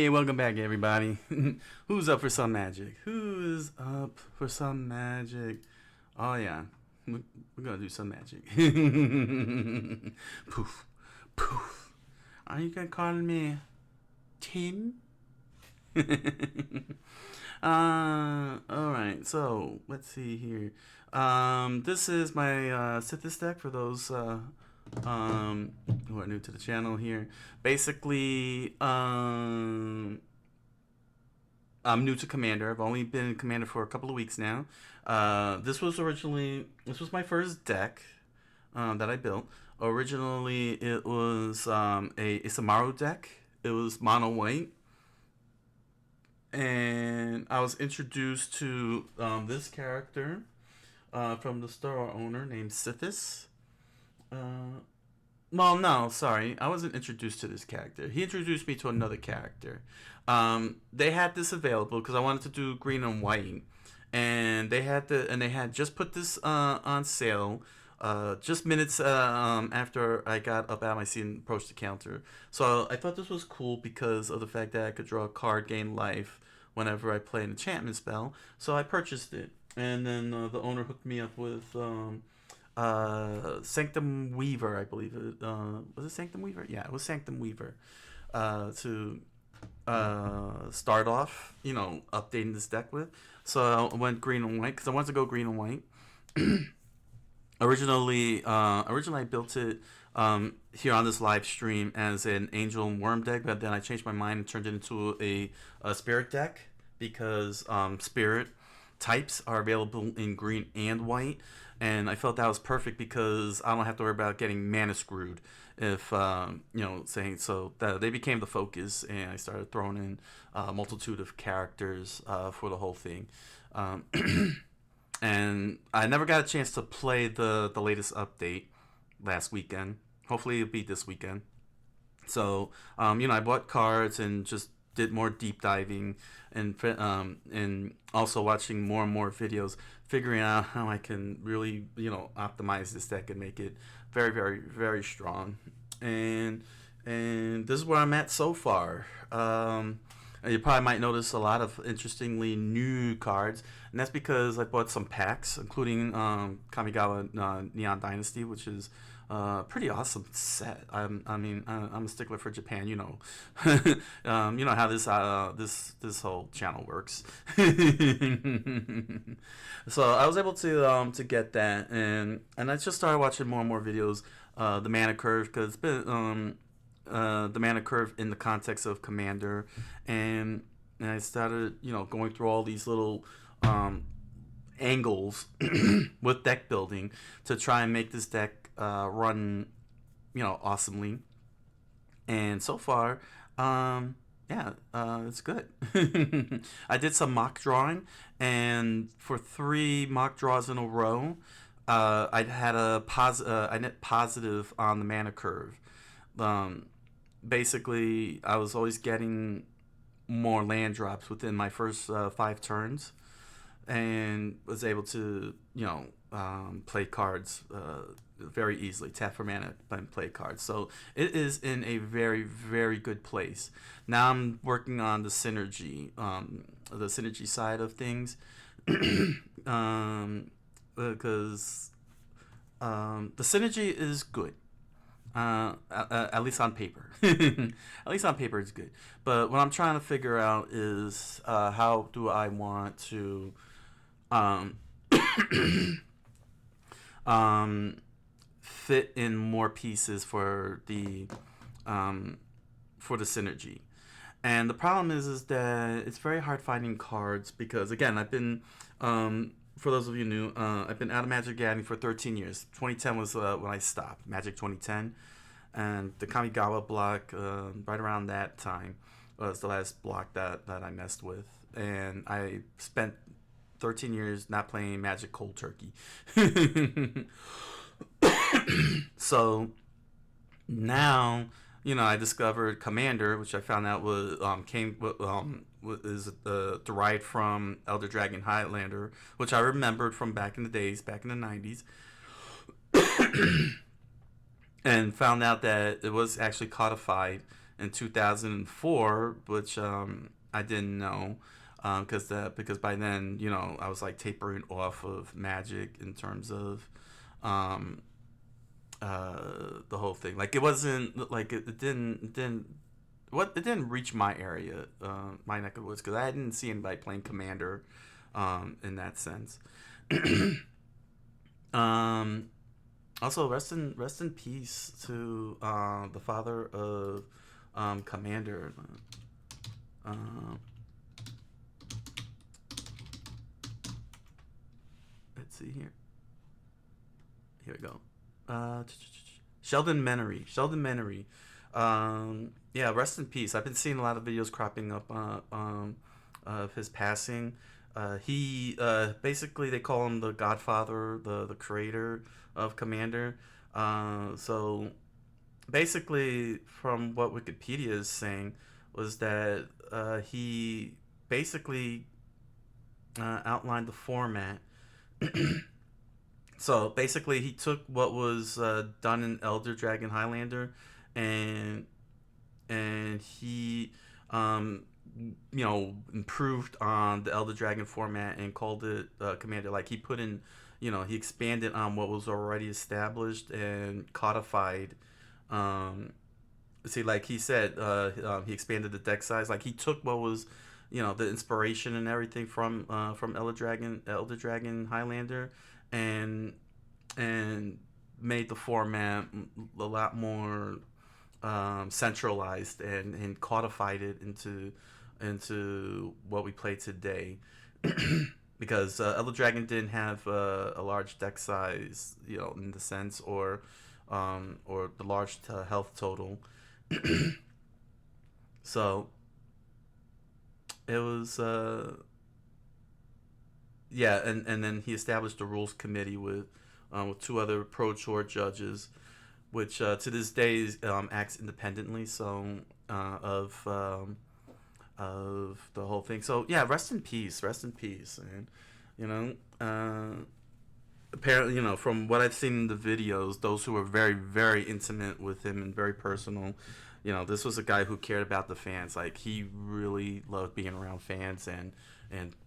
Hey, welcome back, everybody. Who's up for some magic? Who's up for some magic? Oh, yeah. We're gonna do some magic. Poof. Poof. Are you gonna call me Tim? Alright, so let's see here. This is my Sythis deck for those who are new to the channel here. Basically, I'm new to Commander. I've only been in Commander for a couple of weeks now. This was my first deck that I built. Originally, it was a Isamaru deck. It was mono white. And I was introduced to this character from the store owner named Sythis. Well, no, sorry. I wasn't introduced to this character. He introduced me to another character. They had this available because I wanted to do green and white, and they had just put this on sale. Just minutes after I got up out of my seat and approached the counter. So I thought this was cool because of the fact that I could draw a card, gain life whenever I play an enchantment spell. So I purchased it, and then the owner hooked me up with Sanctum Weaver, I believe it was it Sanctum Weaver? Yeah, it was Sanctum Weaver to start off, updating this deck with. So I went green and white because I wanted to go green and white. Originally I built it here on this live stream as an Angel and Worm deck, but then I changed my mind and turned it into a Spirit deck because Spirit types are available in green and white, and I felt that was perfect because I don't have to worry about getting mana screwed if saying so. That they became the focus, and I started throwing in a multitude of characters for the whole thing. And I never got a chance to play the latest update last weekend. Hopefully it'll be this weekend. So I bought cards and just did more deep diving and also watching more and more videos, figuring out how I can really optimize this deck and make it very, very, very strong. And this is where I'm at so far. You probably might notice a lot of interestingly new cards, and that's because I bought some packs, including Kamigawa Neon Dynasty, which is a pretty awesome set. I'm a stickler for Japan, you know how this whole channel works. So I was able to get that, and I just started watching more and more videos. The mana curve, because it's been the mana curve in the context of Commander, and I started going through all these little angles with deck building to try and make this deck run awesomely. And so far it's good. I did some mock drawing, and for 3 mock draws in a row I had I net positive on the mana curve. Basically, I was always getting more land drops within my first 5 turns, and was able to play cards very easily, tap for mana and play cards. So it is in a very, very good place. Now I'm working on the synergy side of things, because the synergy is good. At least on paper. At least on paper it's good. But what I'm trying to figure out is how do I want to fit in more pieces for the synergy. And the problem is that it's very hard finding cards because, again, I've been for those of you new, I've been out of MagictheGathering for 13 years. 2010 was when I stopped, Magic 2010. And the Kamigawa block, right around that time, was the last block that I messed with. And I spent 13 years not playing Magic cold turkey. So now, I discovered Commander, which I found out was is derived from Elder Dragon Highlander, which I remembered from back in the days, back in the 90s. And found out that it was actually codified in 2004, which I didn't know because by then, you know, I was like tapering off of Magic in terms of um, the whole thing. Like it wasn't like it didn't reach my area, my neck of the woods, because I didn't see anybody playing Commander in that sense. um, Also, rest in peace to the father of Commander. Um, let's see here. Here we go. Sheldon Menery. Sheldon Menery. Yeah, rest in peace. I've been seeing a lot of videos cropping up of his passing. He basically they call him the Godfather, the creator of Commander. So basically, from what Wikipedia is saying, was that he basically outlined the format. So basically, he took what was done in Elder Dragon Highlander, and he, you know, improved on the Elder Dragon format and called it Commander. Like he put in, you know, he expanded on what was already established and codified. Um, See, like he said, he expanded the deck size. Like he took what was, you know, the inspiration and everything from Elder Dragon Highlander, and made the format a lot more centralized and codified it into what we play today. Because Elder Dragon didn't have a large deck size, you know, in the sense, or the large health total. So it was yeah, and then he established a rules committee with two other pro tour judges, which to this day acts independently. So of the whole thing. So yeah, rest in peace, and you know. Apparently, you know, from what I've seen in the videos, those who were very, very intimate with him and very personal, you know, this was a guy who cared about the fans. Like he really loved being around fans and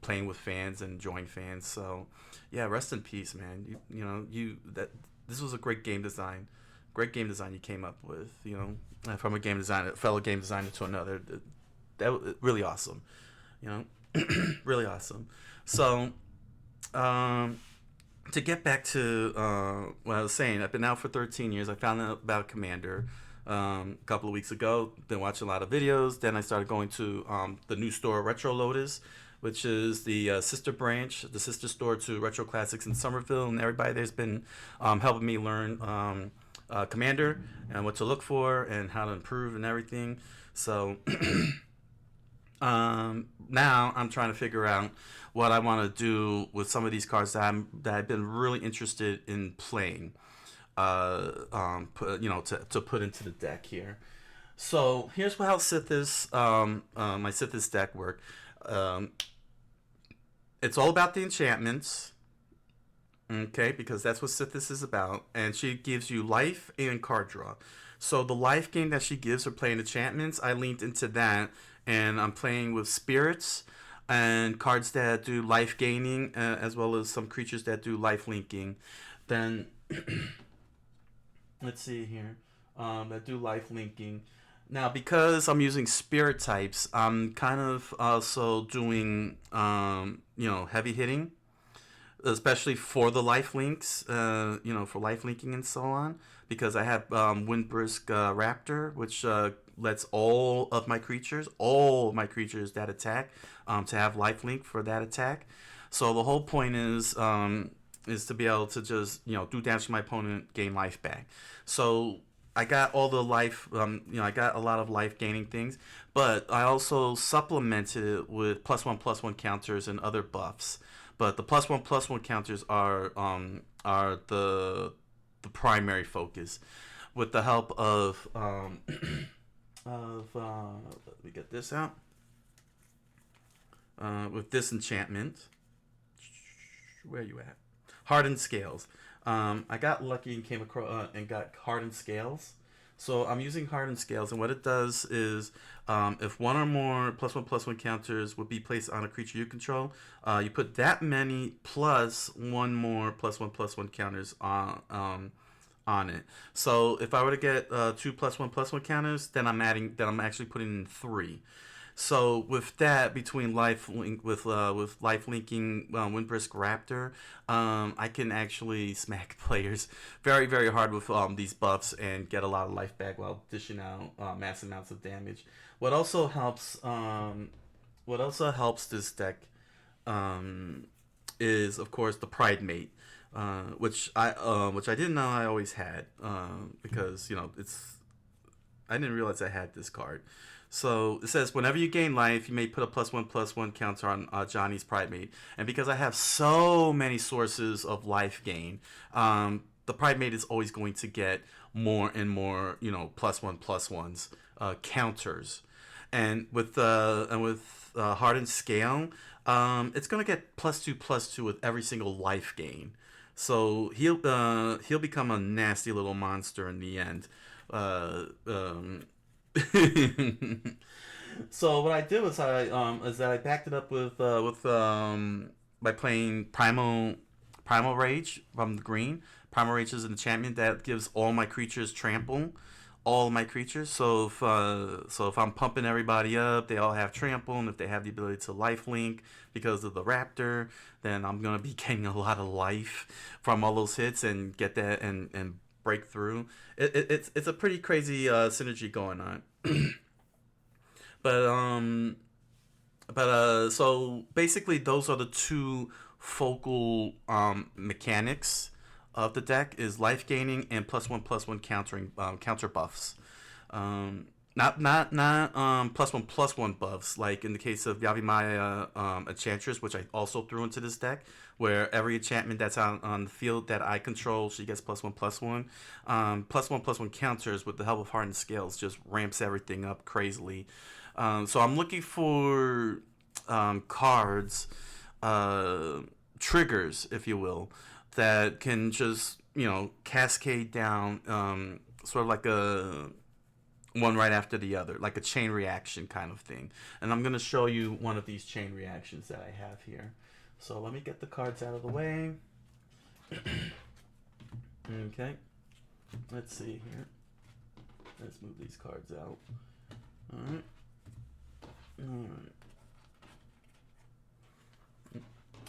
playing with fans and enjoying fans. So, yeah, rest in peace, man. You know, that this was a great game design you came up with. You know, from a game designer, fellow game designer to another, that was really awesome. You know, really awesome. So, um to get back to what I was saying, I've been out for 13 years. I found out about Commander a couple of weeks ago. Been watching a lot of videos. Then I started going to the new store, Retro Lotus, which is the sister branch, the sister store to Retro Classics in Somerville. And everybody there's been helping me learn Commander and what to look for and how to improve and everything. So now I'm trying to figure out what I want to do with some of these cards that I've been really interested in playing. You know, to put into the deck here. So here's how Sythis, my Sythis deck work. Um, it's all about the enchantments, okay, because that's what Sythis is about, and she gives you life and card draw. So the life game that she gives for playing enchantments, I leaned into that, and I'm playing with spirits and cards that do life gaining, as well as some creatures that do life linking. Then let's see here, that do life linking. Now, because I'm using spirit types, I'm kind of also doing you know, heavy hitting, especially for the life links, you know, for life linking and so on, because I have Windbrisk Raptor, which lets all of my creatures that attack, to have life link for that attack. So the whole point is to be able to just, you know, do damage to my opponent, gain life back. So I got all the life, you know, I got a lot of life gaining things, but I also supplemented it with +1/+1 counters and other buffs. But the +1/+1 counters are the primary focus, with the help of let me get this out, with this enchantment. Where are you at? Hardened Scales. I got lucky and came across and got Hardened Scales. So I'm using hardened scales, and what it does is, if one or more +1/+1 counters would be placed on a creature you control, you put that many plus one more +1/+1 counters on it. So if I were to get two +1/+1 counters, then I'm actually putting in three. So with that, between with life linking Windbrisk Raptor, I can actually smack players very hard with these buffs and get a lot of life back while dishing out mass amounts of damage. What also helps this deck is of course the Pride Mate, which I didn't know I always had, because I didn't realize I had this card. So it says, whenever you gain life, you may put a +1/+1 counter on Johnny's Pride Mate. And because I have so many sources of life gain, the Pride Mate is always going to get more and more, +1/+1s, counters. And with Hardened Scale, it's going to get +2/+2 with every single life gain. So he'll become a nasty little monster in the end. Uh, um, So what I did was I backed it up with by playing Primal Rage from the green. Primal Rage is an enchantment that gives all my creatures trample, all my creatures. So if I'm pumping everybody up, they all have trample, and if they have the ability to life link because of the Raptor, then I'm gonna be getting a lot of life from all those hits and get that and break through. It's a pretty crazy synergy going on. But so basically those are the two focal mechanics of the deck: is life gaining and +1/+1 countering, counter buffs. Not +1/+1 buffs like in the case of Yavimaya Enchantress, which I also threw into this deck, where every enchantment that's on the field that I control, she gets +1/+1. +1/+1 counters with the help of Hardened Scales just ramps everything up crazily. So I'm looking for cards, triggers, if you will, that can just cascade down, sort of like a one right after the other, like a chain reaction kind of thing. And I'm going to show you one of these chain reactions that I have here. So let me get the cards out of the way. Okay. Let's see here. Let's move these cards out. Alright. Alright.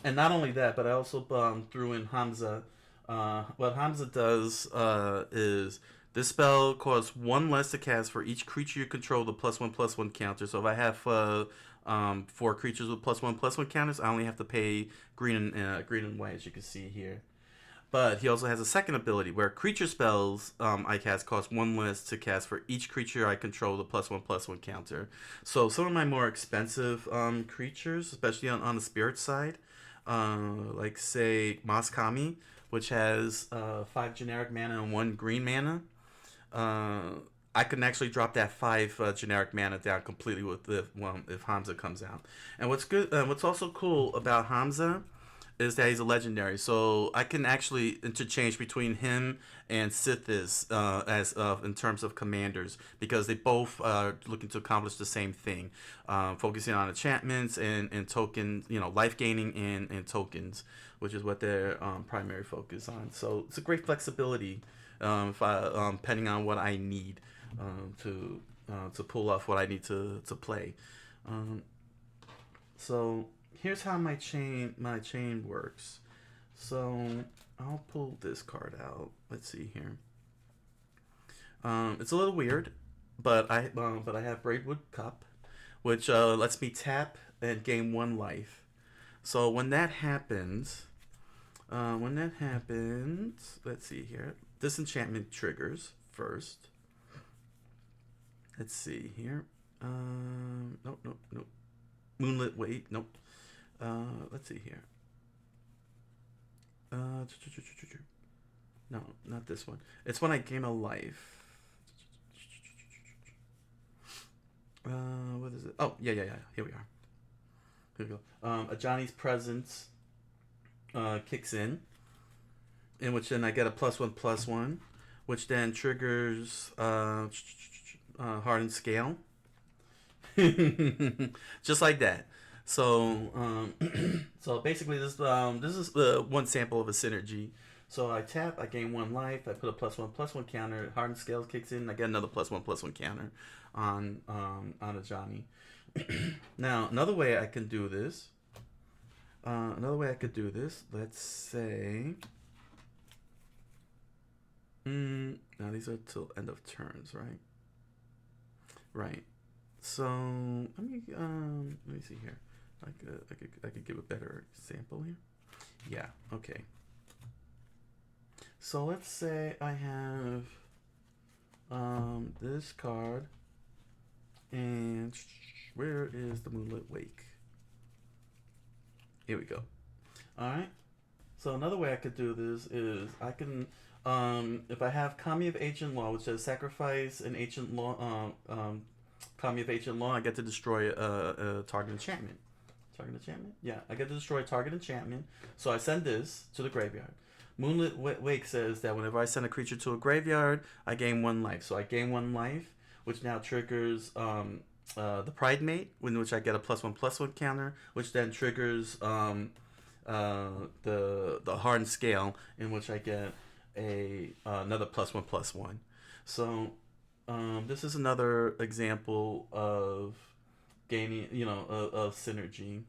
And not only that, but I also threw in Hamza. What Hamza does is this spell costs one less to cast for each creature you control the +1/+1 counter. So if I have 4 creatures with +1/+1 counters, I only have to pay green and white, as you can see here. But he also has a second ability where creature spells I cast cost one less to cast for each creature I control the +1/+1 counter. So some of my more expensive creatures, especially on the spirit side, like say Moskami, which has 5 generic mana and 1 green mana. I can actually drop that 5 generic mana down completely if Hamza comes out. And what's also cool about Hamza is that he's a legendary, so I can actually interchange between him and Sythis as in terms of commanders, because they both are looking to accomplish the same thing, focusing on enchantments and tokens, life gaining and tokens, which is what their primary focus on. So it's a great flexibility, depending on what I need to pull off what I need to play. So here's how my chain works. So I'll pull this card out. Let's see here. It's a little weird, but I have Braidwood Cup, which lets me tap and gain 1 life. So when that happens, let's see here. Disenchantment triggers first. Let's see here. Nope. Moonlit Wait. Nope. Let's see here. No, not this one. It's when I gain a life. What is it? Oh, yeah. Here we are. Here we go. A Johnny's Presence kicks in which then I get a +1/+1. which then triggers hardened scale, just like that. So so basically this is the one sample of a synergy. So I tap, I gain 1 life, I put a +1/+1 counter, hardened scale kicks in, I get another +1/+1 counter on a Johnny. Now another way I can do this. Let's say. Now these are till end of turns, right? Right. So let me see here. I could give a better example here. Yeah. Okay. So let's say I have this card, and where is the Moonlit Wake? Here we go. All right. So another way I could do this is I can, if I have Kami of Ancient Law, which says sacrifice an Ancient Law, Kami of Ancient Law, I get to destroy a target enchantment. Target enchantment? Yeah, I get to destroy a target enchantment. So I send this to the graveyard. Moonlit Wake says that whenever I send a creature to a graveyard, I gain 1 life. So I gain 1 life, which now triggers the Pride Mate, in which I get a +1/+1 counter, which then triggers the hardened scale, in which I get another +1/+1. So this is another example of gaining, of synergy.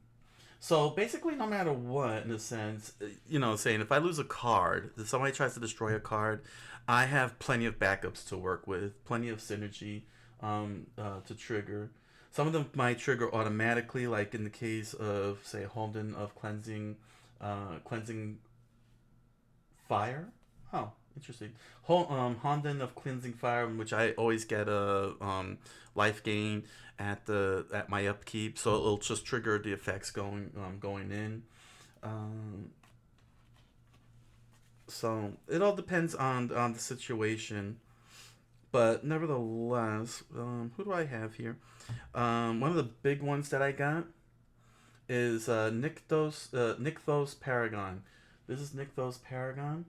So basically, no matter what, in a sense, saying if I lose a card, if somebody tries to destroy a card, I have plenty of backups to work with, plenty of synergy to trigger. Some of them might trigger automatically, like in the case of, say, Holden of Cleansing Fire. Oh, interesting. Holden of Cleansing Fire, in which I always get a life gain at my upkeep, so it'll just trigger the effects going in. So it all depends on the situation, but nevertheless, who do I have here? One of the big ones that I got is Nykthos Paragon. This is Nykthos Paragon.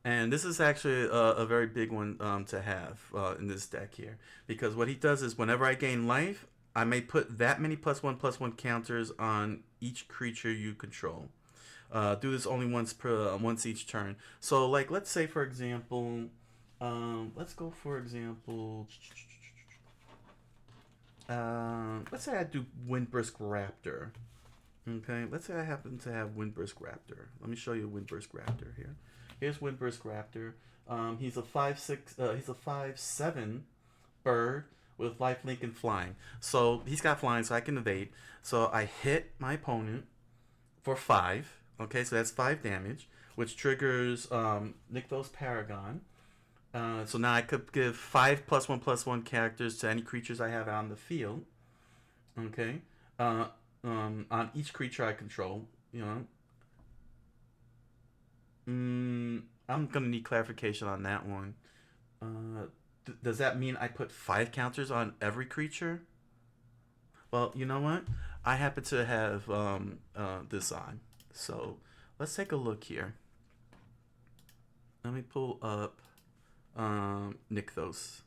And this is actually a very big one to have in this deck here. Because what he does is whenever I gain life, I may put that many +1/+1 counters on each creature you control. Do this only once each turn. So, like, let's say, for example, let's say I do Windbrisk Raptor. Okay, let's say I happen to have Windbrisk Raptor. Let me show you Windbrisk Raptor here. Here's Windbrisk Raptor. He's a 5/6. He's a 5/7 bird with lifelink and flying. So he's got flying, so I can evade. So I hit my opponent for 5. Okay, so that's 5 damage, which triggers Nykthos Paragon. So now I could give 5 +1/+1 characters to any creatures I have on the field. Okay, on each creature I control. I'm gonna need clarification on that one. Does that mean I put 5 counters on every creature? Well, you know what? I happen to have this on. So let's take a look here. Let me pull up Nykthos.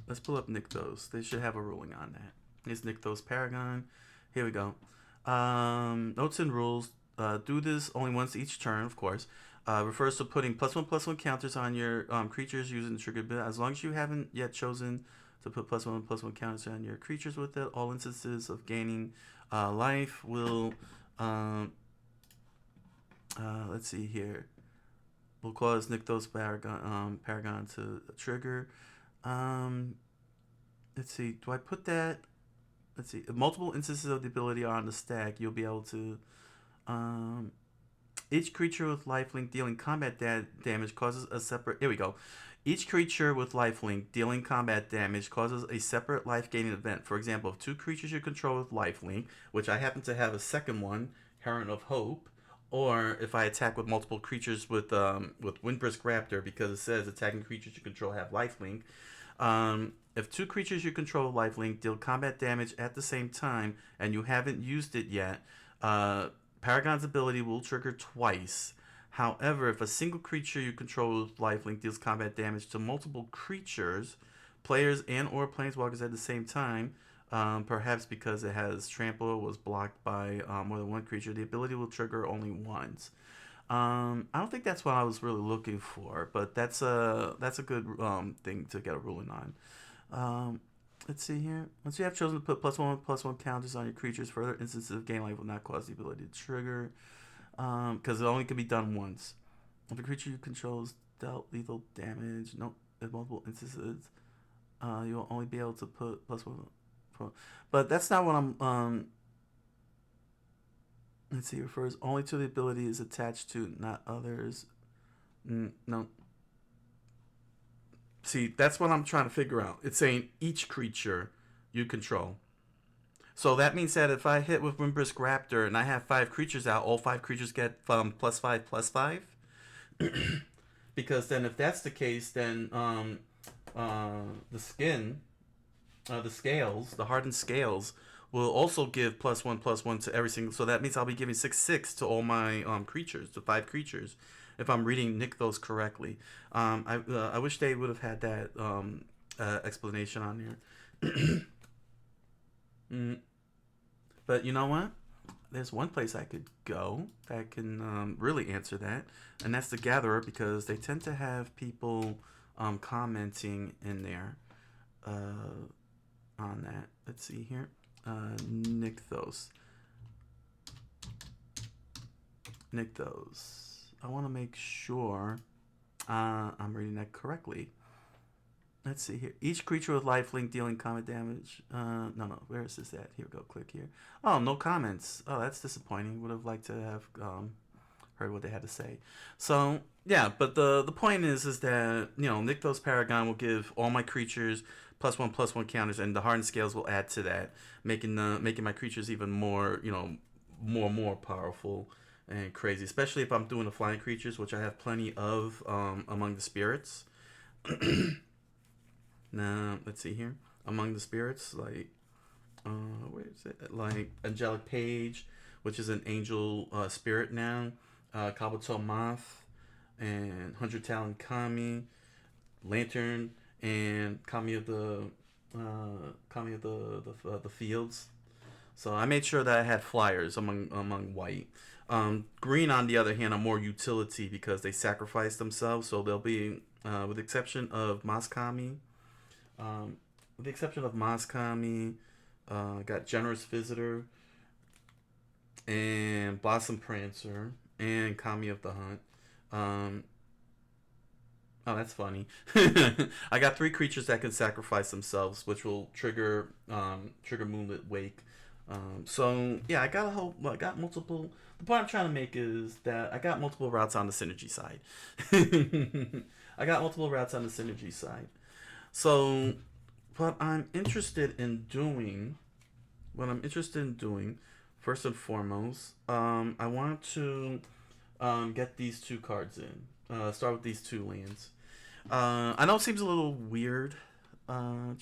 Let's pull up Nykthos. They should have a ruling on that. Here's Nykthos Paragon. Here we go. Notes and rules. Do this only once each turn, of course. Refers to putting +1/+1 counters on your creatures using the trigger ability. As long as you haven't yet chosen to put +1/+1 counters on your creatures with it, all instances of gaining life will. Let's see here. Will cause Nykthos Paragon to trigger. Let's see. Do I put that? Let's see. If multiple instances of the ability are on the stack, you'll be able to. Each creature with lifelink dealing combat damage causes a separate. Here we go. Each creature with lifelink dealing combat damage causes a separate life-gaining event. For example, if 2 creatures you control with lifelink, which I happen to have a second one, Heron of Hope, or if I attack with multiple creatures with Windbrisk Raptor, because it says attacking creatures you control have lifelink. If 2 creatures you control with lifelink deal combat damage at the same time and you haven't used it yet, Paragon's ability will trigger twice. However, if a single creature you control with lifelink deals combat damage to multiple creatures, players and or planeswalkers at the same time, perhaps because it has trample or was blocked by more than one creature, the ability will trigger only once. I don't think that's what I was really looking for, but that's a good thing to get a ruling on. Let's see here. Once you have chosen to put +1/+1 counters on your creatures, further instances of game life will not cause the ability to trigger, because it only can be done once. If a creature you control is dealt lethal damage, nope, in multiple instances, you will only be able to put +1. But that's not what I'm. Let's see. Refers only to the ability is attached to, not others. No. See, that's what I'm trying to figure out. It's saying each creature you control. So that means that if I hit with Windbrisk Raptor and I have 5 creatures out, all 5 creatures get +5/+5. Because then, if that's the case, then the skin, the scales, the hardened scales, will also give +1/+1 to every single. So that means I'll be giving 6/6 to all my creatures, to 5 creatures, if I'm reading Nykthos correctly. I wish they would have had that explanation on there. But you know what? There's one place I could go that can really answer that, and that's the Gatherer, because they tend to have people commenting in there on that. Let's see here. Nykthos. I want to make sure I'm reading that correctly. Let's see here. Each creature with lifelink dealing combat damage. No. Where is this at? Here we go. Click here. Oh, no comments. Oh, that's disappointing. Would have liked to have heard what they had to say. So yeah, but the point is that Nykthos Paragon will give all my creatures +1/+1 counters, and the hardened scales will add to that, making my creatures even more more powerful and crazy. Especially if I'm doing the flying creatures, which I have plenty of among the spirits. Now, let's see here. Among the spirits, like, where is it? Like Angelic Page, which is an angel spirit now. Kabuto Moth, and 100 Talon Kami, Lantern, and Kami of the fields. So I made sure that I had flyers among white. Green, on the other hand, are more utility because they sacrifice themselves. So they'll be, with the exception of Moskami, got Generous Visitor, and Blossom Prancer, and Kami of the Hunt. Oh, that's funny. I got 3 creatures that can sacrifice themselves, which will trigger Moonlit Wake. So yeah, I got multiple. The point I'm trying to make is that I got multiple routes on the synergy side. So, what I'm interested in doing, first and foremost, I want to get these 2 cards in. Start with these 2 lands. I know it seems a little weird. I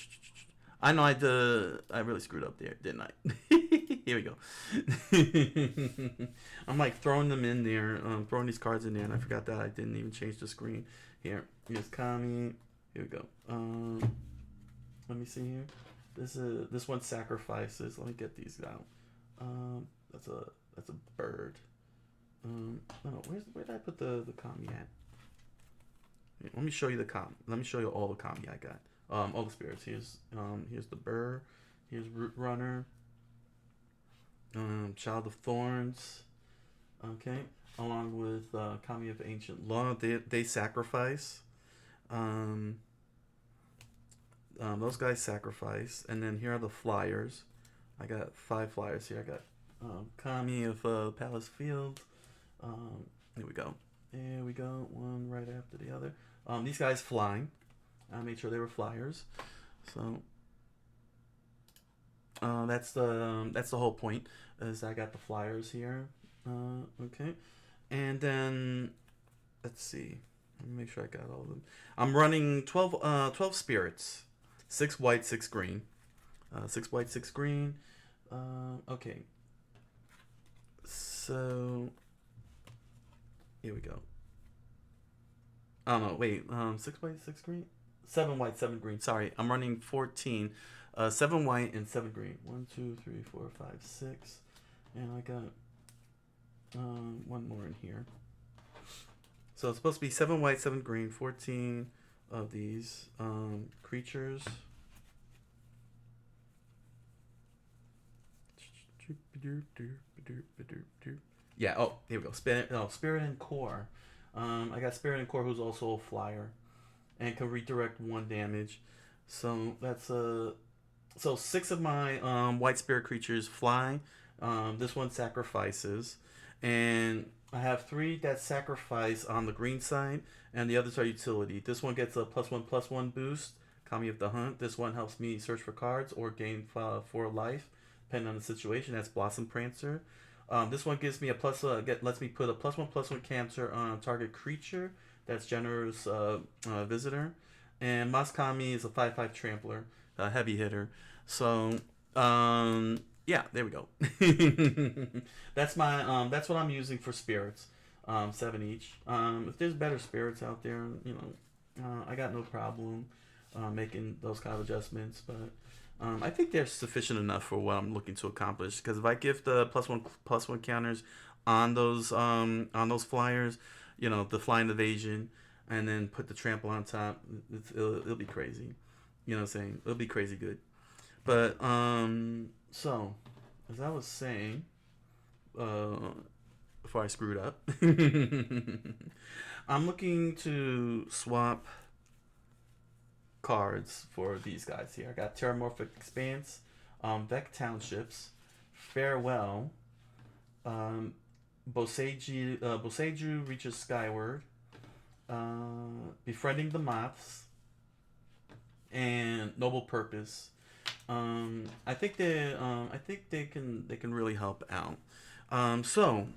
know I really screwed up there, didn't I? Here we go. I'm like throwing them in there, throwing these cards in there, and I forgot that I didn't even change the screen. Here's Kami. Here we go. Let me see here. This one sacrifices. Let me get these out. That's a bird. No, where did I put the Kami at? Here, let me show you Let me show you all the Kami I got. All the spirits. Here's the Burr. Here's Root Runner. Child of Thorns. Okay, along with Kami of Ancient Law. They sacrifice. Those guys sacrifice, and then here are the flyers. I got 5 flyers here. I got Kami of Palace Field. Here we go. One right after the other. These guys flying. I made sure they were flyers. So that's the whole point. Is I got the flyers here. Okay, and then let's see. Let me make sure I got all of them. I'm running 12 spirits, 6 white, 6 green. 6 white, 6 green. Okay. So Here we go. Oh no, wait. 6 white, 6 green, 7 white, 7 green. Sorry, I'm running 14. 7 white and 7 green. 1, 2, 3, 4, 5, 6, and I got one more in here. So it's supposed to be 7 white, 7 green. 14 of these creatures. Yeah. Oh, here we go. Spirit and Core. I got Spirit and Core, who's also a flyer, and can redirect 1 damage. So that's so 6 of my white spirit creatures fly. This one sacrifices, and I have 3 that sacrifice on the green side, and the others are utility. This one gets a +1/+1 boost. Kami of the Hunt. This one helps me search for cards or gain 4 life, depending on the situation. That's Blossom Prancer. This one gives me lets me put a +1/+1 cancer on a target creature. That's Generous Visitor. And Maskami is a 5/5 trampler, a heavy hitter. So yeah, there we go. That's my that's what I'm using for spirits. 7 each. If there's better spirits out there, I got no problem making those kind of adjustments, but I think they're sufficient enough for what I'm looking to accomplish. Because if I give the +1/+1 counters on those flyers, the flying evasion, and then put the trample on top, it'll be crazy. You know what I'm saying? It'll be crazy good. But so as I was saying, before I screwed up, I'm looking to swap cards for these guys here. I got Terramorphic Expanse, Vec Townships, Farewell, Boseiju Reaches Skyward, Befriending the Moths, and Noble Purpose. I think they can really help out. So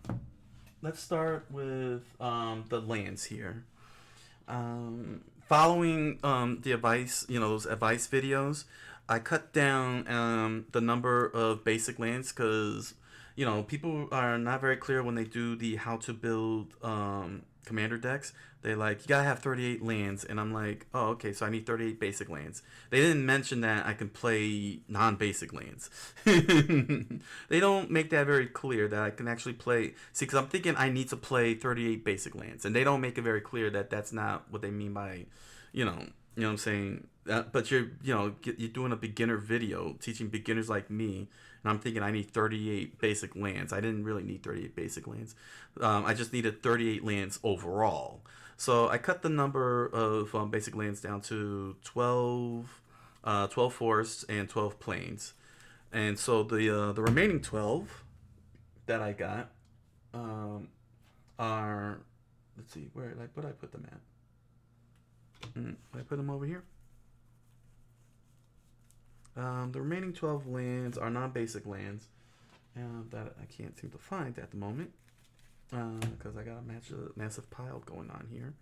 let's start with the lands here. Following the advice, those advice videos, I cut down the number of basic lands because people are not very clear when they do the how to build commander decks. They like, you gotta have 38 lands, and I'm like, oh, okay, so I need 38 basic lands. They didn't mention that I can play non-basic lands. They don't make that very clear that I can actually play. See, because I'm thinking I need to play 38 basic lands, and they don't make it very clear that that's not what they mean by, you know what I'm saying. But you're doing a beginner video teaching beginners like me, and I'm thinking I need 38 basic lands. I didn't really need 38 basic lands. I just needed 38 lands overall. So I cut the number of basic lands down to 12 forests and 12 plains. And so the remaining 12 that I got are, let's see, where did I put them at? I put them over here. The remaining 12 lands are non-basic lands that I can't seem to find at the moment because I got a massive pile going on here.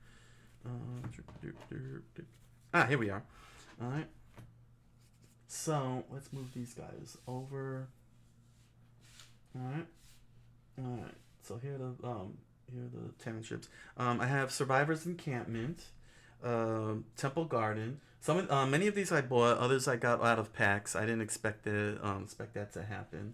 Here we are. All right. So let's move these guys over. All right. So here are the townships. I have Survivor's Encampment, Temple Garden. Many of these I bought. Others I got out of packs. I didn't expect that to happen.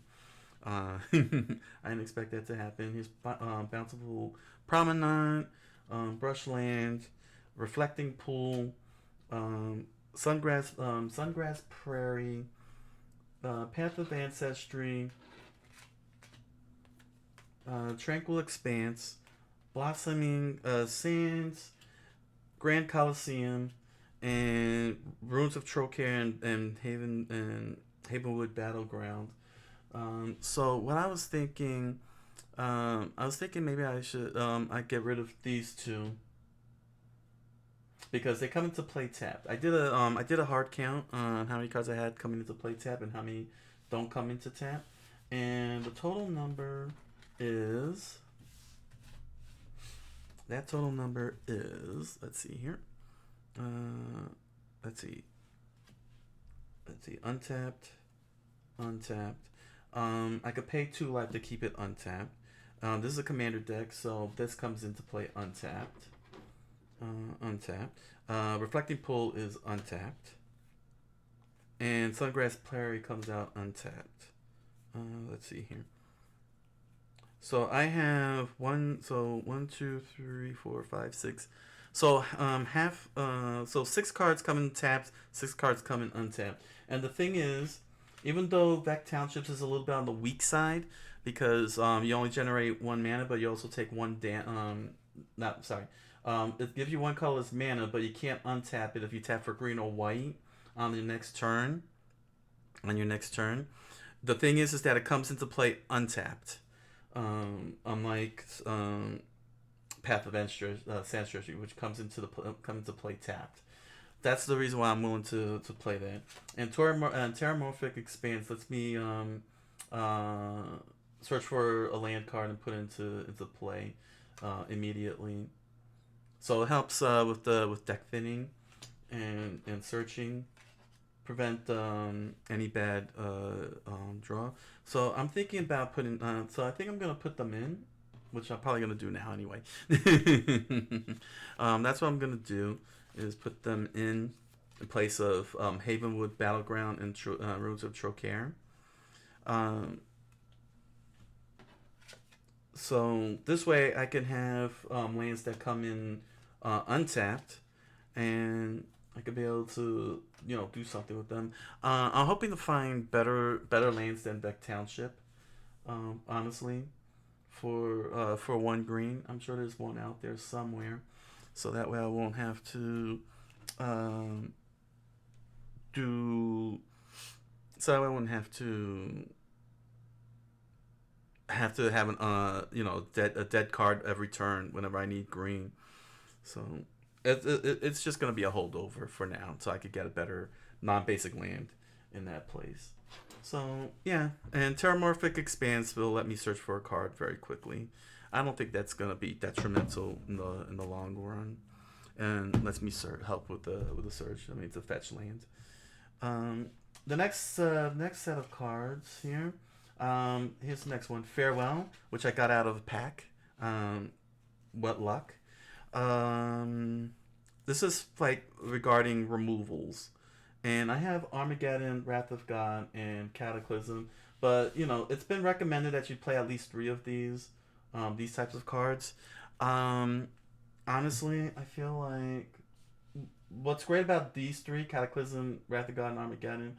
I didn't expect that to happen. Here's Bountiful Promenade, Brushland, Reflecting Pool, Sungrass Prairie, Path of Ancestry, Tranquil Expanse, Blossoming Sands, Grand Coliseum, and Ruins of Trocaire and Havenwood Battleground. So what I was thinking maybe I should I get rid of these two because they come into play tapped. I did a hard count on how many cards I had coming into play tap and how many don't come into tap, and the total number is let's see here. Let's see, untapped. I could pay 2 life to keep it untapped. This is a commander deck, so this comes into play untapped. Untapped. Reflecting Pool is untapped. And Sungrass Prairie comes out untapped. Let's see here. So I have one, 2, 3, 4, 5, 6. So so 6 cards come in tapped, 6 cards come in untapped. And the thing is, even though Vec Townships is a little bit on the weak side, because you only generate 1 mana, but you also take 1 it gives you 1 colorless mana, but you can't untap it if you tap for green or white on your next turn. The thing is that it comes into play untapped. Unlike Path of Sandstretchy, which comes into play tapped. That's the reason why I'm willing to play that. And Terramorphic Expanse lets me search for a land card and put it into play immediately. So it helps with deck thinning and searching, prevent any bad draw. So I'm thinking about putting. So I think I'm gonna put them in, which I'm probably gonna do now anyway. That's what I'm gonna do, is put them in place of Havenwood Battleground and Ruins of Trocaire. So this way I can have lands that come in untapped, and I could be able to do something with them. I'm hoping to find better lands than Beck Township. Honestly, for 1 green, I'm sure there's one out there somewhere, so that way I won't have to have a dead card every turn whenever I need green. So it's just gonna be a holdover for now, so I could get a better non-basic land in that place. So yeah, and Terramorphic Expanse will let me search for a card very quickly. I don't think that's gonna be detrimental in the long run, and lets me help with the search. I mean, it's a fetch land. The next set of cards here. Here's the next one, Farewell, which I got out of a pack. What luck. This is like regarding removals, and I have Armageddon, Wrath of God, and Cataclysm, but it's been recommended that you play at least 3 of these types of cards. Honestly, I feel like what's great about these 3, Cataclysm, Wrath of God, and Armageddon,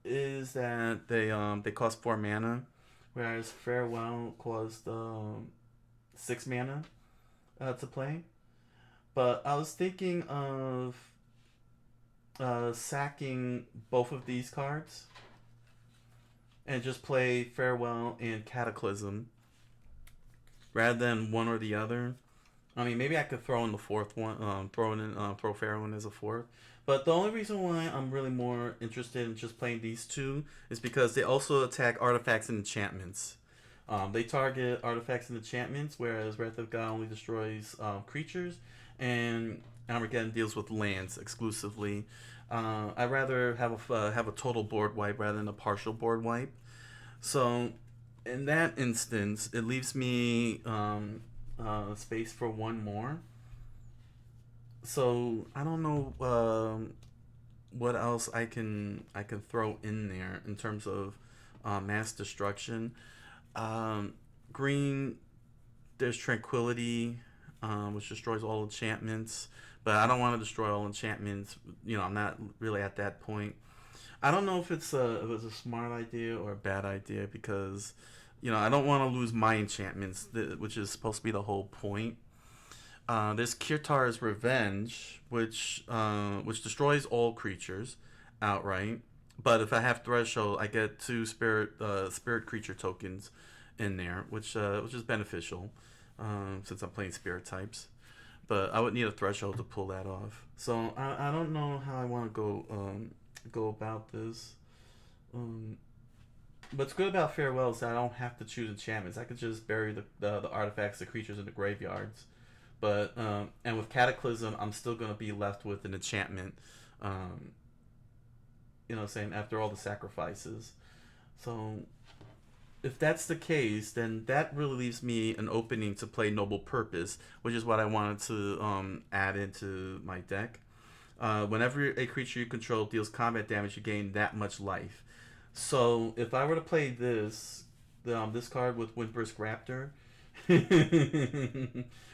is that they cost 4 mana, whereas Farewell cost 6 mana to play. But I was thinking of sacking both of these cards and just play Farewell and Cataclysm rather than one or the other. I mean, maybe I could throw in the 4th one, throw Farewell in as a 4th. But the only reason why I'm really more interested in just playing these 2 is because they also attack artifacts and enchantments. They target artifacts and enchantments, whereas Wrath of God only destroys creatures, and Armageddon deals with lands exclusively. I'd rather have a total board wipe rather than a partial board wipe. So in that instance, it leaves me space for 1 more. So I don't know what else I can throw in there in terms of mass destruction. Green, there's Tranquility, which destroys all enchantments, but I don't want to destroy all enchantments. I'm not really at that point. I don't know if it's a smart idea or a bad idea, because I don't want to lose my enchantments, which is supposed to be the whole point. There's Kirtar's Revenge, which destroys all creatures outright. But if I have Threshold, I get 2 spirit creature tokens in there, which is beneficial since I'm playing spirit types. But I would need a Threshold to pull that off. So I don't know how I want to go about this. What's good about Farewell is that I don't have to choose enchantments. I could just bury the artifacts, the creatures in the graveyards. But and with Cataclysm, I'm still gonna be left with an enchantment. Saying after all the sacrifices. So if that's the case, then that really leaves me an opening to play Noble Purpose, which is what I wanted to add into my deck. Whenever a creature you control deals combat damage, you gain that much life. So if I were to play this card with Windburst Raptor,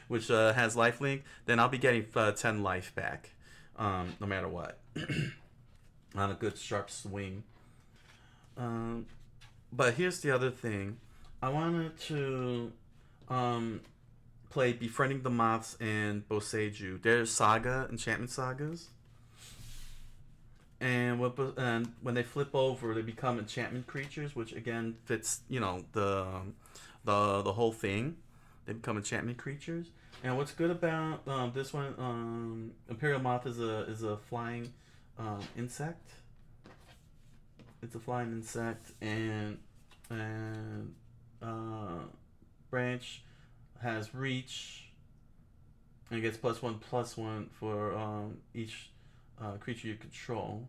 which has lifelink, then I'll be getting 10 life back, no matter what, on a good sharp swing. But here's the other thing. I wanted to play Befriending the Moths and Boseiju. They're saga, enchantment sagas. And when they flip over, they become enchantment creatures, which again fits, the whole thing. They become enchantment creatures. And what's good about this one, Imperial Moth is a flying insect. It's a flying insect, and Branch has reach, and it gets +1/+1 for each creature you control.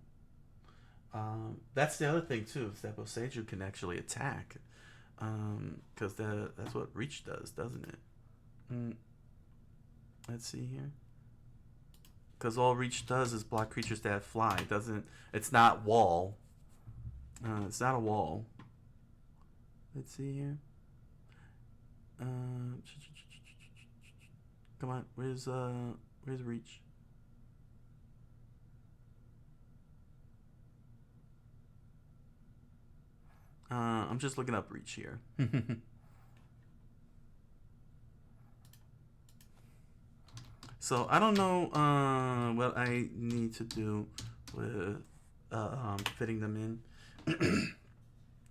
That's the other thing too, is that Boseiju can actually attack, because that's what reach does, doesn't it? Let's see here. Because all reach does is block creatures that fly. It's not wall. It's not a wall. Let's see here. Come on, where's reach? I'm just looking up reach here. So I don't know what I need to do with fitting them in.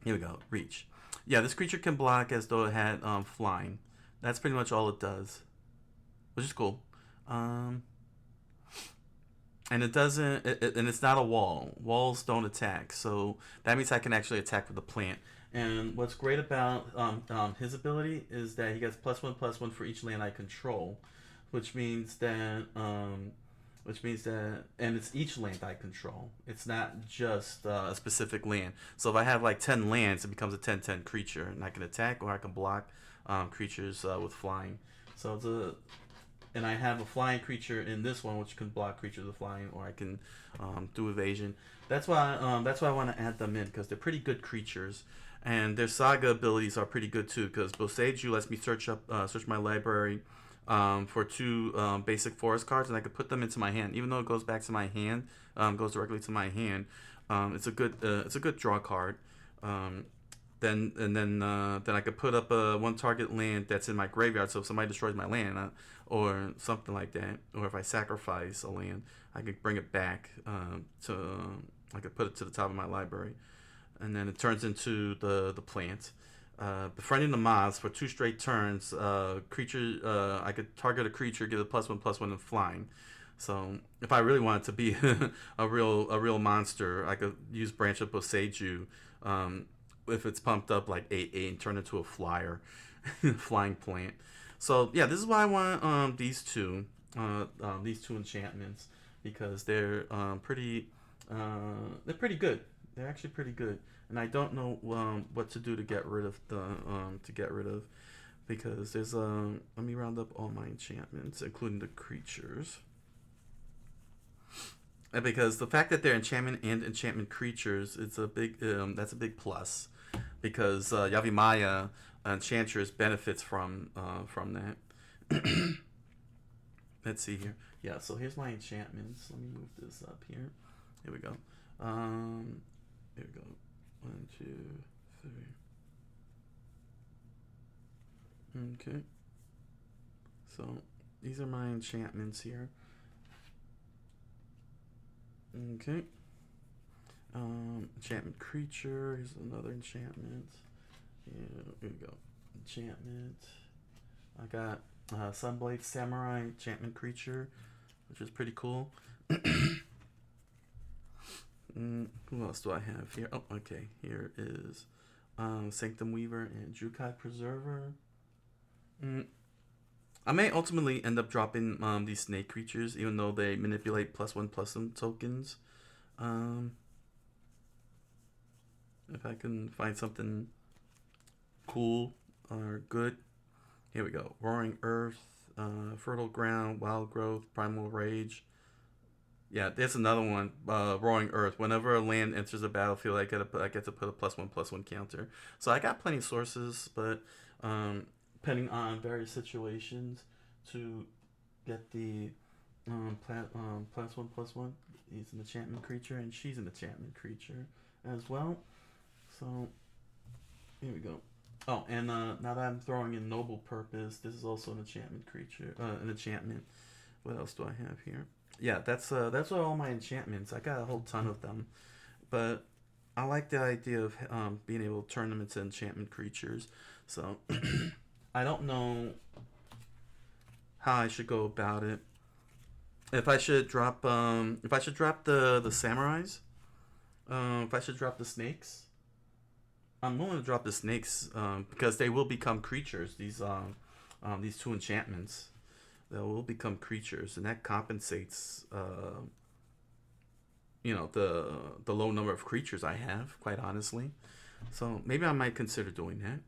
Here we go. Reach. Yeah, this creature can block as though it had flying. That's pretty much all it does, which is cool. And it doesn't. And it's not a wall. Walls don't attack, so that means I can actually attack with the plant. And what's great about his ability is that he gets +1/+1 for each land I control, which means that and it's each land I control. It's not just a specific land. So if I have like 10 lands, it becomes a 10/10 creature, and I can attack or I can block creatures with flying. So and I have a flying creature in this one, which can block creatures with flying, or I can do evasion. That's why I want to add them in, because they're pretty good creatures, and their saga abilities are pretty good too. Because Boseiju lets me search my library for 2 basic forest cards, and I could put them into my hand, even though it goes back to my hand, goes directly to my hand. It's a good draw card. Then I could put up a 1 target land that's in my graveyard. So if somebody destroys my land, or something like that, or if I sacrifice a land, I could bring it back I could put it to the top of my library, and then it turns into the plant. Befriending the Moths for 2 straight turns. I could target a creature, give it +1/+1 and flying. So if I really wanted to be a real monster, I could use Branch of Boseiju. If it's pumped up like 8/8 and turn into a flyer, flying plant. So yeah, this is why I want these two enchantments, because they're pretty good. They're actually pretty good, and I don't know what to do to get rid of because there's let me round up all my enchantments, including the creatures. And because the fact that they're enchantment and enchantment creatures, it's a big that's a big plus, because Yavimaya Enchantress benefits from that. Let's see here. Yeah, so here's my enchantments. Let me move this up here. Here we go. Here we go. 1, 2, 3. Okay. So these are my enchantments here. Okay. Enchantment creature. Here's another enchantment. Yeah, here we go. Enchantment. I got Sunblade Samurai enchantment creature, which is pretty cool. Who else do I have here? Oh, okay. Here is Sanctum Weaver and Jukai Preserver. I may ultimately end up dropping these snake creatures, even though they manipulate +1/+1 tokens. If I can find something cool or good. Here we go. Roaring Earth, Fertile Ground, Wild Growth, Primal Rage. Yeah, there's another one. Roaring Earth. Whenever a land enters the battlefield, I get to put a +1/+1 counter. So I got plenty of sources, but depending on various situations, to get the +1/+1. He's an enchantment creature, and she's an enchantment creature as well. So here we go. Oh, and now that I'm throwing in Noble Purpose, this is also an enchantment creature. An enchantment. What else do I have here? Yeah, that's all my enchantments. I got a whole ton of them, but I like the idea of being able to turn them into enchantment creatures. So I don't know how I should go about it. If I should drop the samurais, if I should drop the snakes, I'm willing to drop the snakes because they will become creatures. These two enchantments, they will become creatures, and that compensates the low number of creatures I have. Quite honestly, so maybe I might consider doing that.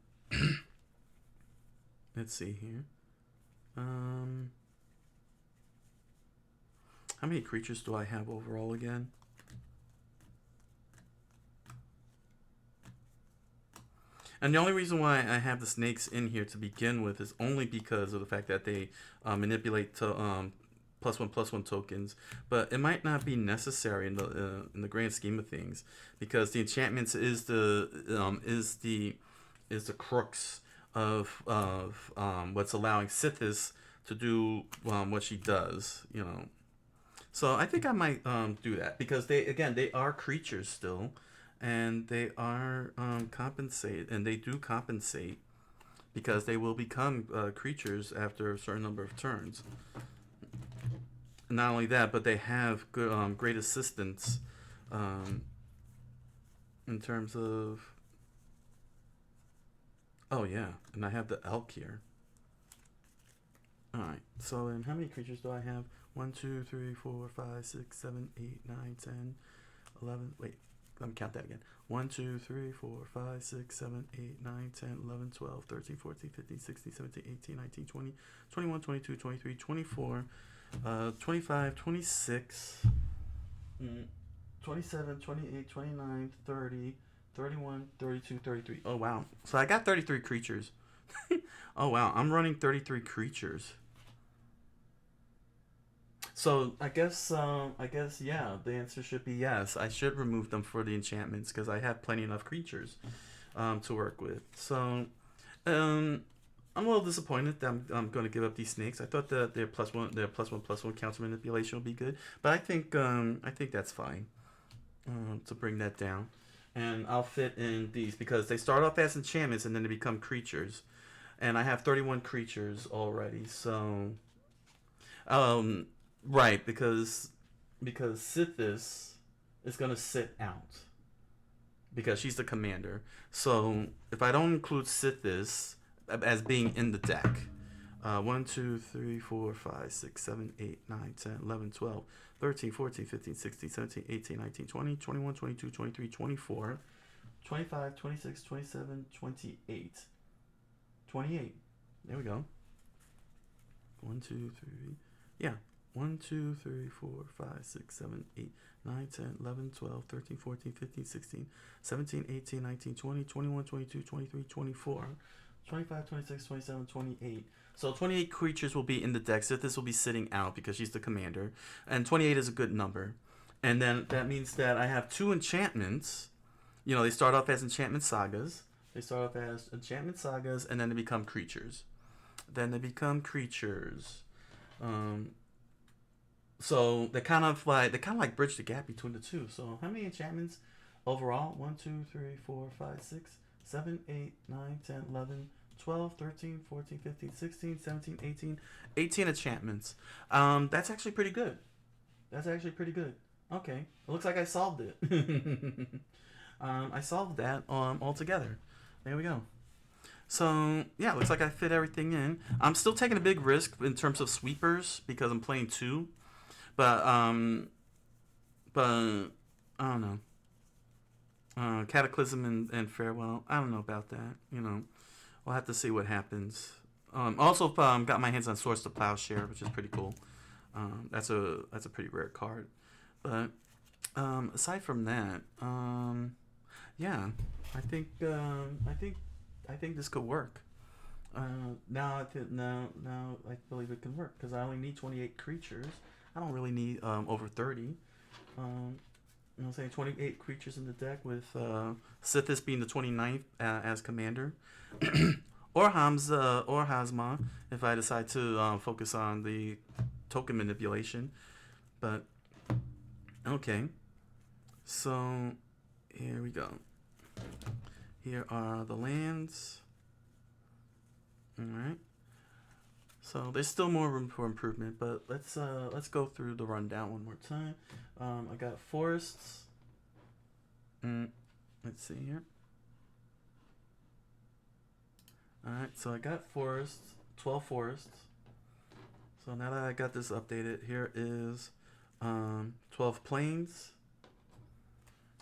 Let's see here. How many creatures do I have overall again? And the only reason why I have the snakes in here to begin with is only because of the fact that they manipulate to +1/+1 tokens, but it might not be necessary in the grand scheme of things, because the enchantments is the crux of what's allowing Sythis to do what she does, you know. So I think I might do that, because they are creatures still, and they are they do compensate, because they will become creatures after a certain number of turns. Not only that, but they have good, great assistance in terms of. Oh yeah, and I have the elk here. All right. So then, how many creatures do I have? 1, 2, 3, 4, 5, 6, 7, 8, 9, 10, 11. Wait, let me count that again. 1, 2, 3, 4, 5, 6, 7, 8, 9, 10, 11, 12, 13, 14, 15, 16, 17, 18, 19, 20, 21, 22, 23, 24, 25, 26, 27, 28, 29, 30, 31, 32, 33. Oh, wow. So I got 33 creatures. Oh, wow. I'm running 33 creatures. So I guess, yeah, the answer should be yes. I should remove them for the enchantments, because I have plenty enough creatures to work with. So I'm a little disappointed that I'm going to give up these snakes. I thought that their +1/+1 counter manipulation would be good, but I think that's fine to bring that down, and I'll fit in these because they start off as enchantments and then they become creatures, and I have 31 creatures already. So right, because Sythis is gonna sit out because she's the commander. So if I don't include Sythis as being in the deck, 1, 2, 3, 4, 5, 6, 7, 8, 9, 10, 11, 12, 13, 14, 15, 16, 17, 18, 19, 20, 21, 22, 23, 24, 25, 26, 27, 28. 28. There we go. 1, 2, 3. Yeah. 1, 2, 3, 4, 5, 6, 7, 8, 9, 10, 11, 12, 13, 14, 15, 16, 17, 18, 19, 20, 21, 22, 23, 24, 25, 26, 27, 28. So 28 creatures will be in the deck. Sythis will be sitting out because she's the commander. And 28 is a good number. And then that means that I have 2 enchantments. You know, they start off as enchantment sagas. And then they become creatures. So they kind of like bridge the gap between the two. So how many enchantments overall? 1, 2, 3, 4, 5, 6, 7, 8, 9, 10, 11, 12, 13, 14, 15, 16, 17, 18. 18 enchantments. That's actually pretty good. Okay. It looks like I solved it. I solved that altogether. There we go. So, yeah, looks like I fit everything in. I'm still taking a big risk in terms of sweepers because I'm playing 2. But I don't know. Cataclysm and Farewell, I don't know about that, you know. we'll have to see what happens. Also, got my hands on Source to Plowshare, which is pretty cool. That's a pretty rare card. But aside from that, yeah, I think I think this could work. Now I believe it can work because I only need 28 creatures. I don't really need over 30. You know, I'm saying 28 creatures in the deck with Sythis being the 29th as commander, or Hamza or Hazma if I decide to focus on the token manipulation. But okay, so here we go. Here are the lands. All right. So there's still more room for improvement, but let's go through the rundown one more time. I got forests. Let's see here. All right, so I got forests, 12 forests. So now that I got this updated, here is 12 plains.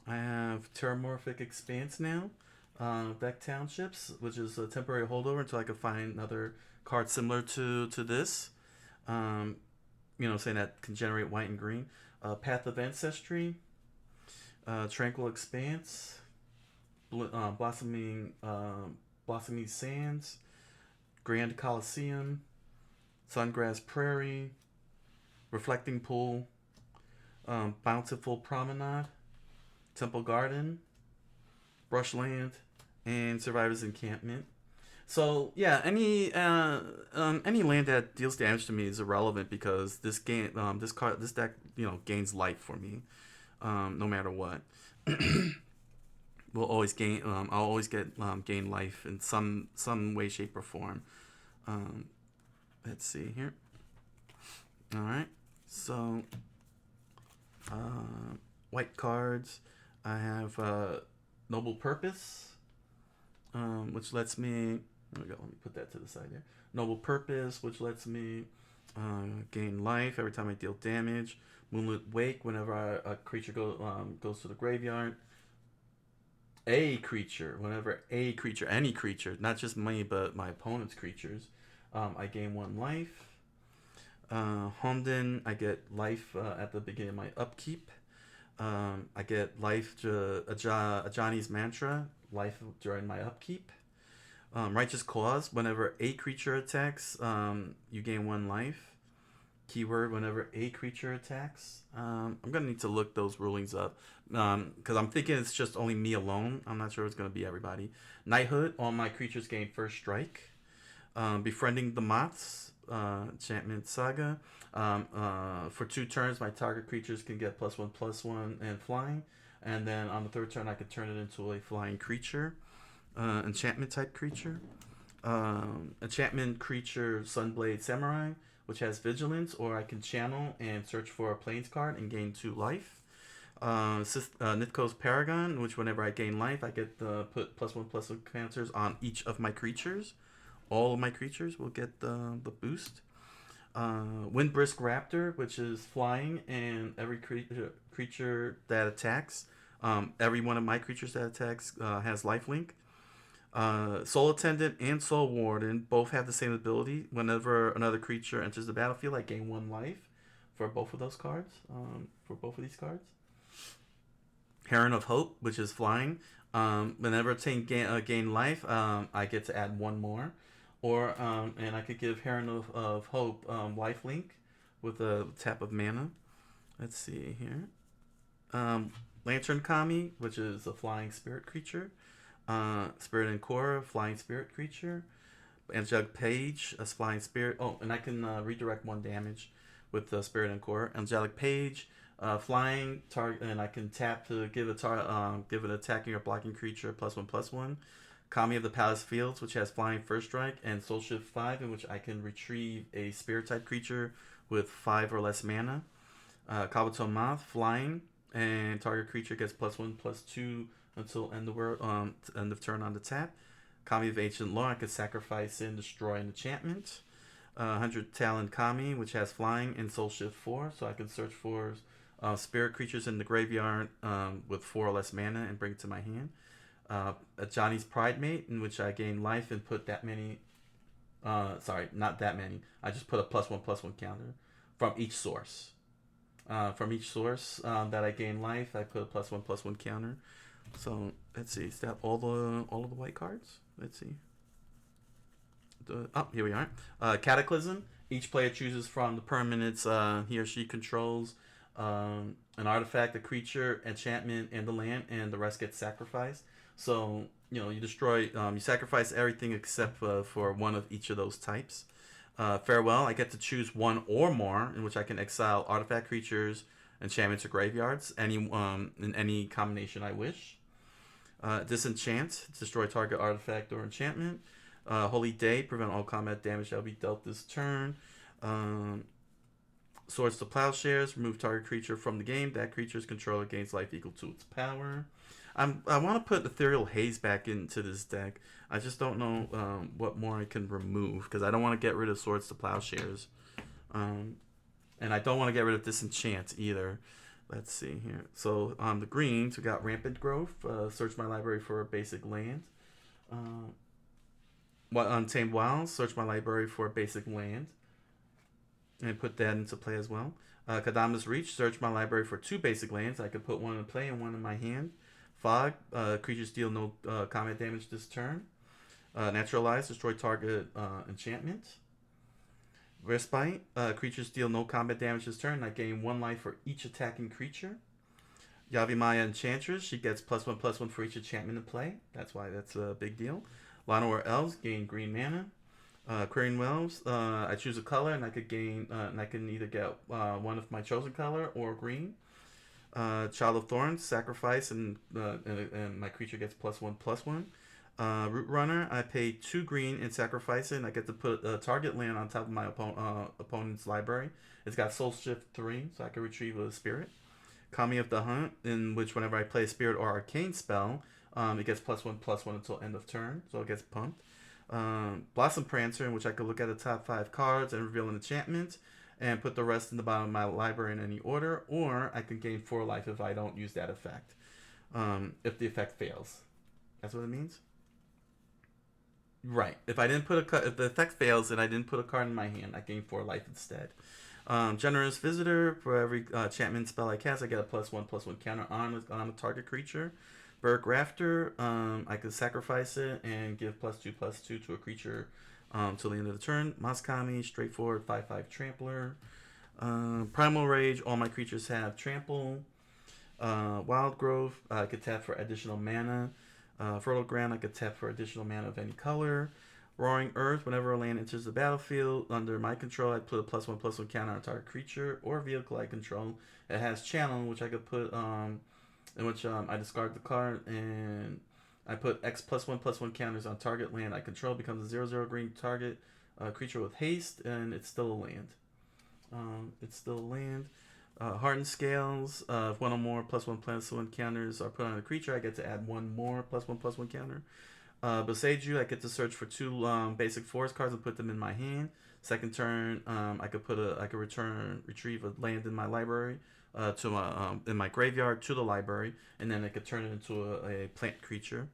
I have Terramorphic Expanse now. Deck Townships, which is a temporary holdover until I can find another card similar to this. You know, saying that can generate white and green. Path of Ancestry. Tranquil Expanse. Blossoming Sands. Grand Coliseum. Sungrass Prairie. Reflecting Pool. Bountiful Promenade. Temple Garden. Brushland. And Survivor's Encampment. So yeah, any land that deals damage to me is irrelevant because this game, this deck, you know, gains life for me, no matter what. Will always gain. I'll always get gain life in some way, shape, or form. Let's see here. All right, so white cards. I have Noble Purpose. Which lets me, there we go, let me put that to the side there. Noble Purpose, which lets me gain life every time I deal damage. Moonlit Wake, whenever a creature goes to the graveyard. Any creature, any creature, not just me, but my opponent's creatures, I gain 1 life. Homden, I get life at the beginning of my upkeep. I get life to Ajani's Mantra, life during my upkeep. Righteous Cause, whenever a creature attacks, you gain 1 life. Keyword, whenever a creature attacks. I'm going to need to look those rulings up because I'm thinking it's just only me alone. I'm not sure it's going to be everybody. Knighthood, all my creatures gain first strike. Befriending the Moths, Enchantment Saga. For 2 turns, my target creatures can get +1/+1 and flying. And then on the 3rd turn, I can turn it into a flying creature. Enchantment type creature. Enchantment creature Sunblade Samurai, which has vigilance, or I can channel and search for a plains card and gain 2 life. Nithko's Paragon, which whenever I gain life, I get put +1/+1 counters on each of my creatures. All of my creatures will get the boost. Windbrisk Raptor, which is flying, and every creature that attacks, every one of my creatures that attacks has lifelink. Soul Attendant and Soul Warden both have the same ability. Whenever another creature enters the battlefield, I gain 1 life for both of those cards. For both of these cards. Heron of Hope, which is flying. Whenever I gain life, I get to add 1 more. Or and I could give Heron of Hope lifelink with a tap of mana. Let's see here. Lantern Kami, which is a flying spirit creature. Spirit and Core, flying spirit creature. Angelic Page, a flying spirit. Oh, and I can redirect 1 damage with the Spirit and Core. Angelic Page, flying target, and I can tap to give an attacking or blocking creature +1/+1. Kami of the Palace Fields, which has flying first strike, and Soul Shift 5, in which I can retrieve a spirit type creature with 5 or less mana. Kabuto Moth, flying, and target creature gets +1/+2 until end of turn on the tap. Kami of Ancient Law, I can sacrifice and destroy an enchantment. 100 Talon Kami, which has flying and Soul Shift 4, so I can search for spirit creatures in the graveyard with 4 or less mana and bring it to my hand. a Johnny's Pride Mate, in which I gain life and put that many. Sorry, not that many. I just put a +1/+1 counter from each source. From each source that I gain life, I put a +1/+1 counter. So let's see. Is that all of the white cards? Let's see. Here we are. Cataclysm. Each player chooses from the permanents he or she controls an artifact, a creature, enchantment, and the land, and the rest gets sacrificed. So you destroy, you sacrifice everything except for one of each of those types. Farewell. I get to choose one or more, in which I can exile artifact, creatures, enchantments, or graveyards, in any combination I wish. Disenchant. Destroy target artifact or enchantment. Holy Day, prevent all combat damage that will be dealt this turn. Swords to Plowshares, remove target creature from the game. That creature's controller gains life equal to its power. I want to put Ethereal Haze back into this deck. I just don't know what more I can remove, because I don't want to get rid of Swords to Plowshares. And I don't want to get rid of Disenchant either. Let's see here. So on the greens, we got Rampant Growth. Search my library for a basic land. Untamed Wilds, search my library for a basic land. And put that into play as well. Kadama's Reach, search my library for 2 basic lands. I could put one in play and one in my hand. Fog, creatures deal no combat damage this turn. Naturalize, destroy target enchantment. Respite, creatures deal no combat damage this turn. I gain 1 life for each attacking creature. Yavimaya Enchantress, she gets +1/+1 for each enchantment in play. That's why that's a big deal. Llanowar Elves, gain green mana. Querying Wells, I choose a color and I could gain, and I can either get one of my chosen color or green. Child of Thorns, sacrifice, and my creature gets +1/+1. Root Runner, I pay 2 green and sacrifice it, and I get to put a target land on top of my opponent's library. It's got Soul Shift 3, so I can retrieve a spirit. Kami of the Hunt, in which whenever I play a spirit or arcane spell, it gets +1/+1 until end of turn, so it gets pumped. Blossom Prancer, in which I could look at the top 5 cards and reveal an enchantment and put the rest in the bottom of my library in any order, or I can gain 4 life if I don't use that effect. If the effect fails. That's what it means? Right. If the effect fails and I didn't put a card in my hand, I gain 4 life instead. Generous Visitor, for every enchantment spell I cast, I get a +1/+1 counter on a target creature. Berg Rafter, I could sacrifice it and give +2/+2 to a creature till the end of the turn. Moskami, straightforward 5/5 Trampler. Primal Rage, all my creatures have trample. Wild Growth, I could tap for additional mana. Fertile Ground, I could tap for additional mana of any color. Roaring Earth, whenever a land enters the battlefield under my control, I put a +1/+1 counter on a target creature or vehicle I control. It has Channel, which I could put in which I discard the card and I put X +1/+1 counters on target land I control. Becomes a 0/0 green target creature with haste, and it's still a land. Hardened Scales, if one or more +1/+1 counters are put on a creature, I get to add 1 more +1/+1 counter. Boseiju, I get to search for 2 basic forest cards and put them in my hand. Second turn, I could retrieve a land in my library to my in my graveyard to the library, and then I could turn it into a plant creature.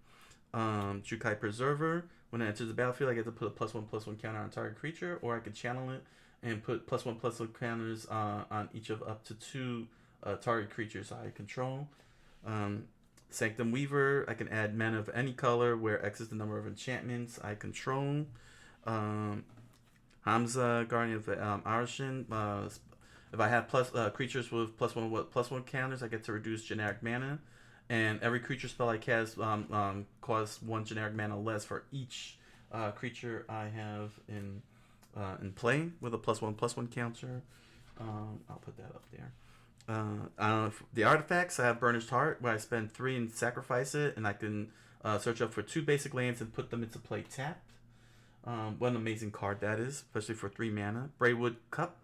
Jukai Preserver, when it enters the battlefield, I get to put a +1/+1 counter on target creature, or I could channel it and put +1/+1 counters on each of up to 2 target creatures I control. Sanctum Weaver, I can add mana of any color where X is the number of enchantments I control. Hamza, Guardian of Arshin, if I have creatures with +1/+1 counters, I get to reduce generic mana. And every creature spell I cast costs 1 generic mana less for each creature I have in play with a +1/+1 counter. I'll put that up there. The artifacts, I have Burnished Heart, where I spend 3 and sacrifice it, and I can search up for 2 basic lands and put them into play tapped. What an amazing card that is, especially for 3 mana. Braywood Cup,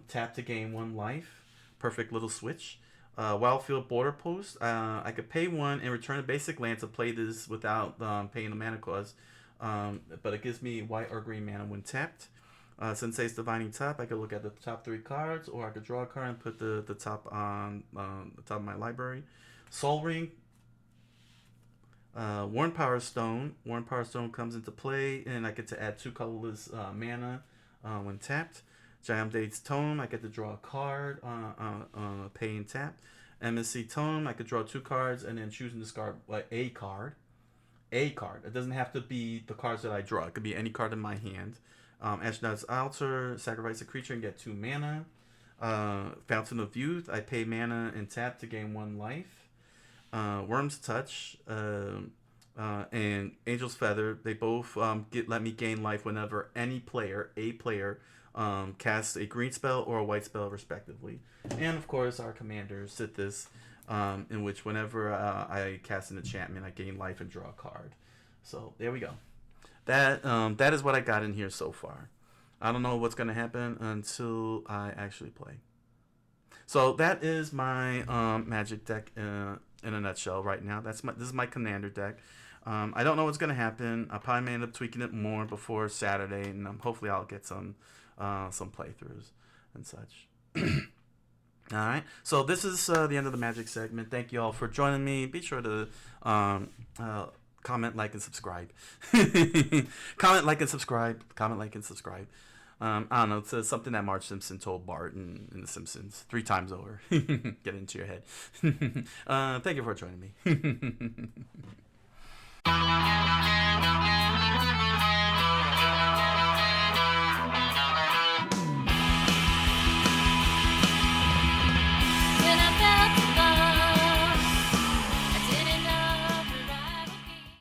tap to gain 1 life. Perfect little switch. Wildfield Border Post, I could pay 1 and return a basic land to play this without paying the mana cost, but it gives me white or green mana when tapped. Sensei's Divining Top, I could look at the top 3 cards, or I could draw a card and put the top on the top of my library. Soul Ring, Worn Power Stone. Worn Power Stone comes into play, and I get to add 2 colorless mana when tapped. Jayamdade's Tome, I get to draw a card pay and tap. MSC Tome, I could draw 2 cards and then choose and discard a card. A card. It doesn't have to be the cards that I draw. It could be any card in my hand. Ashnod's Altar, sacrifice a creature and get 2 mana. Fountain of Youth, I pay mana and tap to gain 1 life. Worm's Touch and Angel's Feather, they both let me gain life whenever a player casts a green spell or a white spell respectively. And of course our commander Sythis, in which whenever I cast an enchantment I gain life and draw a card. So there we go. That is what I got in here so far. I don't know what's going to happen until I actually play. So that is my Magic deck in a nutshell right now. This is my commander deck. I don't know what's going to happen. I probably may end up tweaking it more before Saturday, and hopefully I'll get some playthroughs and such. All right. So this is the end of the Magic segment. Thank you all for joining me. Be sure to comment, like, and subscribe. Comment, like, and subscribe. Comment, like, and subscribe. I don't know. It's something that Marge Simpson told Bart in The Simpsons 3 times over. Get into your head. Thank you for joining me.